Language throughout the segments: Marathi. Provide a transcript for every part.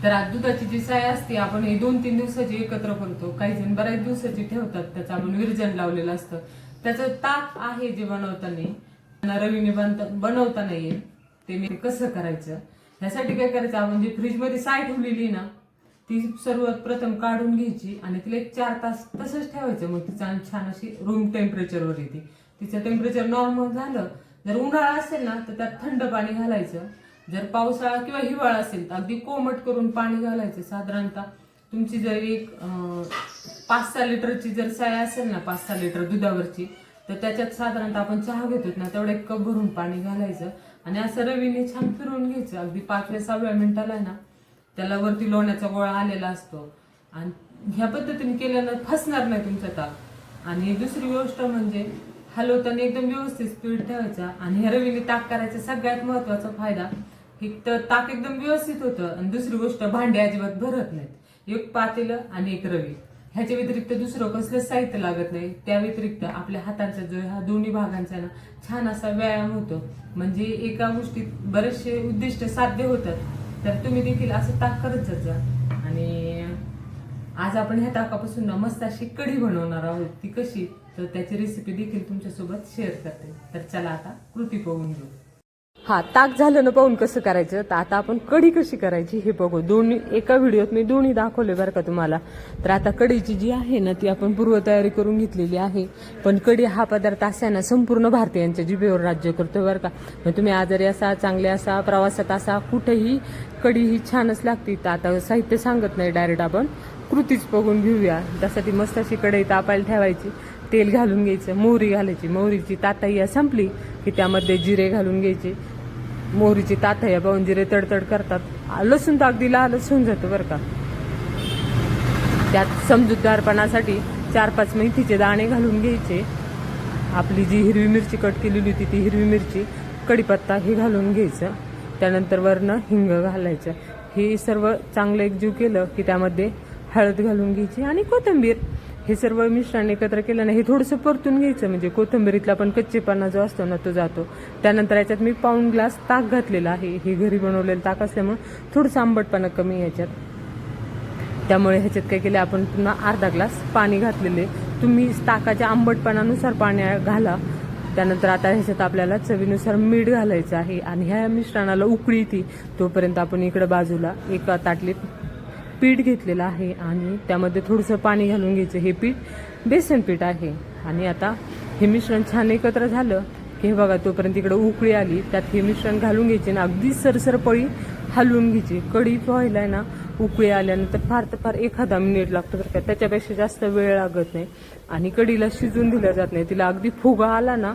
तर आज दुधाची जी साय असते आपण हे 2-3 दिवसाची एकत्र करतो, काही जण बऱ्याच दिवसाची ठेवतात, त्याचं आपण विरजन लावलेलं असतं. त्याचं ताक आहे जे बनवताना रवीने बनवता नाहीये ते मी कसं करायचं ह्यासाठी काय करायचं, आपण जी फ्रीजमध्ये साय ठेवलेली ना ती सर्वात प्रथम काढून घ्यायची आणि तिला एक 4 तास तसंच ठेवायचं. मग ती छान अशी रूम टेम्परेचरवर येते. तिचं टेम्परेचर नॉर्मल झालं, जर उन्हाळा असेल ना तर त्यात थंड पाणी घालायचं, जर पावसाळा किंवा हिवाळा असेल तर अगदी कोमट करून पाणी घालायचं. साधारणतः तुमची जर एक 5-6 लिटरची जर साय असेल ना, 5-6 लिटर दुधावरची, तर त्याच्यात साधारणतः आपण चहा घेतो ना तेवढं एक कप भरून पाणी घालायचं आणि असं रवीने छान फिरवून घ्यायचं. अगदी 5व्या-6व्या मिनिटाला ना त्याला वरती लोण्याचा गोळा आलेला असतो आणि ह्या पद्धतीने केल्यानं फसणार नाही तुमचा ताक. आणि दुसरी गोष्ट म्हणजे हलवताना एकदम व्यवस्थित स्पीड ठेवायचा. आणि ह्या रवीने ताक करायचा सगळ्यात महत्वाचा फायदा एक तर ताक एकदम व्यवस्थित होतं आणि दुसरी गोष्ट भांडे अजिबात भरत नाहीत. एक पातेलं आणि एक रवी, ह्याच्या व्यतिरिक्त दुसरं कसलं साहित्य लागत नाही. त्या व्यतिरिक्त आपल्या हातांचा जो ह्या दोन्ही भागांचा ना छान असा व्यायाम होतो. म्हणजे एका गोष्टीत बरेचसे उद्दिष्ट साध्य होतात. तर तुम्ही देखील असं ताक करत जा. आणि आज आपण ह्या ताकापासून ना मस्त अशी कढी बनवणार आहोत. ती कशी, तर त्याची रेसिपी देखील तुमच्यासोबत शेअर करते. तर चला आता कृती पाहून घेऊ. हा, ताक झालं ना पाहून कसं करायचं, तर आता आपण कढी कशी करायची हे बघू. दोन्ही एका व्हिडिओत मी दोन्ही दाखवले बरं का तुम्हाला. तर आता कढीची जी आहे ना ती आपण पूर्वतयारी करून घेतलेली आहे. पण कढी हा पदार्थ असा आहे ना संपूर्ण भारतीयांच्या जिभेवर राज्य करतो बरं का. मग तुम्ही आजारी असा, चांगले असा, प्रवासात असा, कुठेही कढी ही छानच लागते. तर आता साहित्य सांगत नाही, डायरेक्ट आपण कृतीच बघून घेऊया. त्यासाठी मस्त अशी कढई तापायला ठेवायची, तेल घालून घ्यायचं, मोहरी घालायची. मोहरीची तातया संपली की त्यामध्ये जिरे घालून घ्यायचे. मोहरीची तातया पाहून जिरे तडतड करतात. लसूण तर अगदी लालच होऊन जातं बरं का. त्यात समजूतदारपणासाठी 4-5 मेथीचे दाणे घालून घ्यायचे. आपली जी हिरवी मिरची कट केलेली होती ती हिरवी मिरची, कढीपत्ता हे घालून घ्यायचं. त्यानंतर वरनं हिंग घालायचं. हे सर्व चांगलं एकजीव केलं की त्यामध्ये हळद घालून घ्यायची आणि कोथिंबीर. हे सर्व मिश्रण एकत्र केलं ना हे थोडंसं परतून घ्यायचं, म्हणजे कोथिंबीरीतला पण कच्चेपणा जो असतो ना तो जातो. त्यानंतर याच्यात मी पाऊण ग्लास ताक घातलेलं आहे. हे घरी बनवलेलं ताक असल्यामुळे थोडंसं आंबटपणा कमी याच्यात. त्यामुळे ह्याच्यात काय केलं आपण पुन्हा अर्धा ग्लास पाणी घातलेले. तुम्ही ताकाच्या आंबटपणानुसार पाणी घाला. त्यानंतर आता ह्याच्यात आपल्याला चवीनुसार मीठ घालायचं आहे. आणि ह्या मिश्रणाला उकळी येते तोपर्यंत आपण इकडं बाजूला एका ताटलीत पीठ घेतलेलं आहे आणि त्यामध्ये थोडंसं पाणी घालून घ्यायचं. हे पीठ बेसन पीठ आहे. आणि आता हे मिश्रण छान एकत्र झालं की हे बघा तोपर्यंत इकडं उकळी आली, त्यात हे मिश्रण घालून घ्यायचे ना अगदी सरसर पळी हलवून घ्यायची. कढी व्हायला ना उकळी आल्यानंतर फार तर फार 1 मिनिट लागतो बरं का, त्याच्यापेक्षा जास्त वेळ लागत नाही. आणि कढीला शिजून दिलं जात नाही. तिला अगदी फुगा आला ना,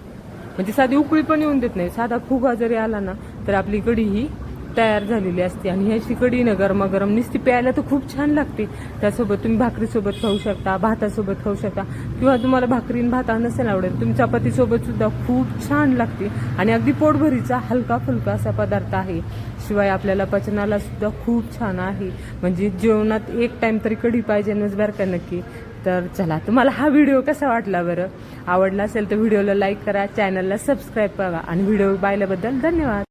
म्हणजे साधी उकळी पण येऊन देत नाही, साधा फुगा जरी आला ना तर आपली कढी ही तयार झालेली असते. आणि ह्याची कढी ना गरमागरम नुसती प्यायला तर खूप छान लागते. त्यासोबत तुम्ही भाकरीसोबत खाऊ शकता, भातासोबत खाऊ शकता, किंवा तुम्हाला भाकरीन भात नसेल आवडेल तुम्ही चपातीसोबत सुद्धा खूप छान लागते. आणि अगदी पोटभरीचा हलका फुलका असा पदार्थ आहे. शिवाय आपल्याला पचनाला सुद्धा खूप छान आहे. म्हणजे जेवणात एक टाइम तरी कढी पाहिजेच बरं का नक्की. तर चला, तुम्हाला हा व्हिडिओ कसा वाटला बरं? आवडला असेल तर व्हिडिओला लाईक करा, चॅनलला सबस्क्राईब करा आणि व्हिडिओ पाहिल्याबद्दल धन्यवाद.